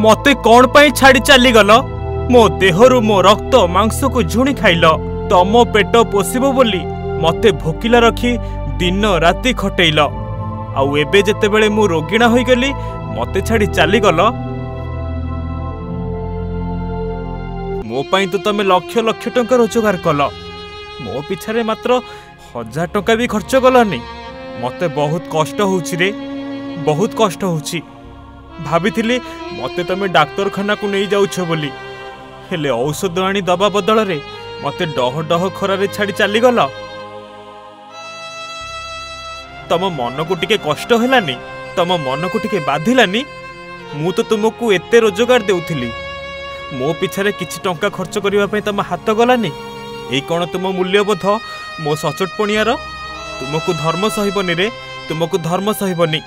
मते कौन पाई छाड़ी चली गल? मो देहरु मो रक्त मांस को झुणी खाइल। तम पेट पोषिबो बोली मते भोकिला रखी दिन राति खटेइल। आउ एबे जेतेबेले मु रोगिणा होई गली मते छाड़ी चली गल। मो पाई तो तमे लक्ष लक्ष टंका रोजगार कल, मो पिछारे मात्र 1000 टंका भी खर्च कलनी। मते बहुत कष्ट होउछि रे, बहुत कष्ट होउछि। भाबिथिली मते तमे डाक्तरखाना को नहीं जाउछ बोली, हेले औषध आनी दबा बदल रे मते डह डह खरारे छाड़ी चली गल। तम मन को टिके कष्ट हेलानी, तम मन को टिके बाधिलानी? मु तो तुमको एते रोजगार देउथिली, मो पिछारे किछि टंका खर्च करिवा पई तम हाथ गलानी। एई कोन तुम मूल्यबोध मो सचोट पणियार? तुमको धर्म सहिबनी रे, तुमको धर्म सहिबनी।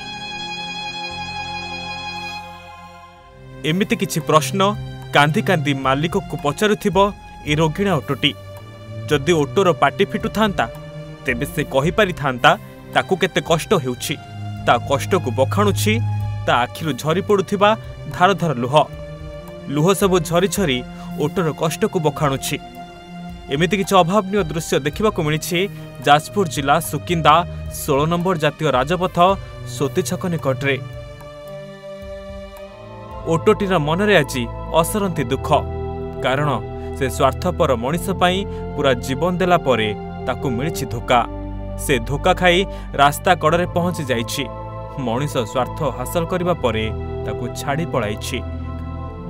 एमिति किछि प्रश्न कांदी कांदी मालिक को पचारुथिबो ए रोगिणा ऑटोटी। जदि ऑटोर पाटी फिटु थांता तेबे से कहि पारि थांता ताकू केते कष्ट हेउछि। ता कष्ट को बखाणुछि ता आखिरु झरी पडुथिबा धार धार लुह सब झरी झरी ऑटोर कष्ट को बखाणुछि। एमिति किछि अभावनीय दृश्य देखिबा को मिलिछि जाजपुर जिला सुकिंदा 16 नंबर जातीय राजपथ सोती छक निकटरे। ऑटोटीर मनरे आजी असरंती दुख, कारण से स्वार्थपर मनीष पाई पूरा जीवन देला परे ताकू मिलिछि धोखा। से धोखा खाई रास्ता कड़े पहुंची जाइछि। मनीष स्वार्थ हासिल करबा परे ताकू छाड़ी पळाइछि।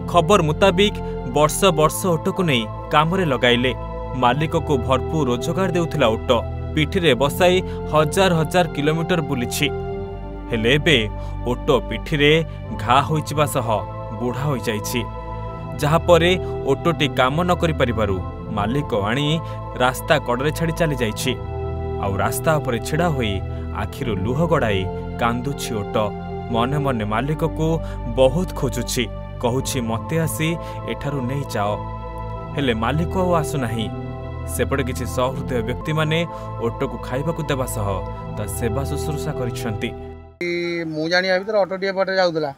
खबर मुताबिक वर्ष वर्ष ऑटो को नहीं कामरे लगाइले। मालिक को भरपूर रोजगार देउथिला ऑटो, पिठिरे बसाई 1000 किलोमीटर बुलिछि। हेले एबे ऑटो पिठिरे घा होइचिबा सह बुढ़ा होई जाइछि, जहा परे ऑटोटी काम न करि परिबारु मालिक आनी रास्ता कड़े छाड़ी चली जाइछि। आउ रास्ता उपरे छिड़ा होई आखिरु लुह गड़ाई कांदुछि ऑटो। मने मने मालिक को बहुत खोजुछि, कहूछि मते आसी एठारु नहीं जाओ, हेले मालिक आउ आसु नाही। सेपटे किछि सहृदय व्यक्ति माने ऑटो को खाइबा को देबा सह ता सेवा शुश्रूषा करिसंती। मु जानिया भीतर ऑटोटी एपटे जाउदला,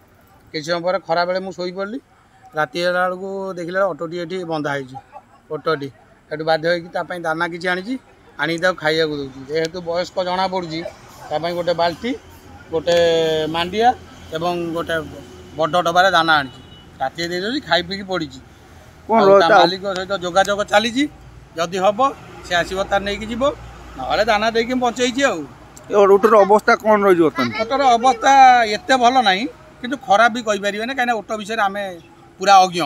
किछि समय पर खरा बेले मु सोई पड़ली। राति हेला बेलू देखला ऑटोटी एठी बंधा होइछि। ऑटोटी एटु बाध्य होइकि ता पई दाना किछि आनिछि, आनी ता खाइया को दउछि। जेहेतु वयस्क जना पड़ुछि ता पई गोटे बाल्टी, गोटे मांडिया एवं गोटे बड़ डबारे दाना आनिछि। राति दे दउछि, खाइ पी कि पड़िछि। कोन मालिक सहित जोगाजोग चलीछि। जदि हम से आसब तार नहीं जीव ना दाना दे बचेगी। ऑटोर अवस्था कौन रही? ऑटोर अवस्था एत भल ना कि खराब भी कहीपर ना, कहीं ऑटो विषय आम पूरा अज्ञ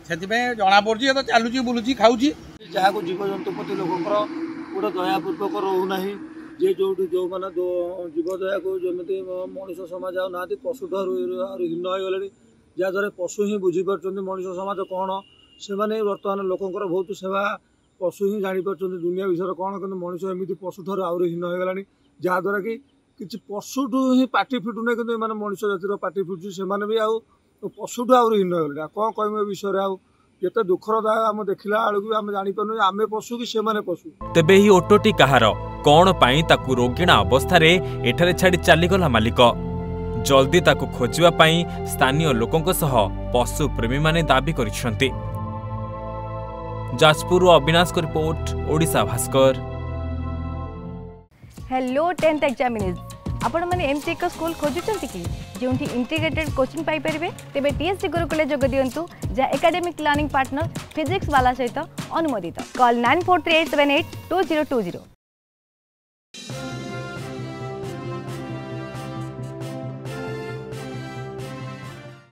से जना पड़ी तो चलुची बुलूची खाऊँ। जहाँ को जीवजंतु प्रति लोकंर गोटे दयापूर्वक रोना जे जो जो मैंने जीवदया को जमी मनीष समाज ना पशु ठार हीन हो गले, जहाँद्वारा पशु ही बुझीपार मनीष समाज कौन से बर्तमान लोकंर बहुत सेवा पशु ही जापर दुनिया विषय कौन, कि मनीष एमती पशु ठार आहरी हीन हो गलानी, जहाँद्वारा कि किसी पशुठू ही पाटी फिटुना कि मनीष जातिर पाटी फिटुची से भी आउ पशुठू आहरी हीन हो गले। कौन कह विषय आउ ये दुखर दाग आम देखला बेलू आम जापर आम पशु कि से पशु। तेबे ही ऑटोटी कहार कौन पाई ताकू रोगिणा अवस्था एठारे छाड़ी चलीगला मालिक? जल्दी ताकू खोजिबा पाई स्थानीय लोकंक सह पशु प्रेमी माने दाबी करिसेंती। जाजपुर अविनाश को report, Odisha Bhaskar. Hello 10th examinees, आपण माने एमसी एक स्कूल खोजुचंती कि जोंठी इंटीग्रेटेड कोचिंग पाई परिबे? तेबे टीएससी गुरुकुल जोग दियंतु, जा एकेडमिक लर्निंग पार्टनर फिजिक्स वाला सहित अनुमोदित। कॉल 9438782020।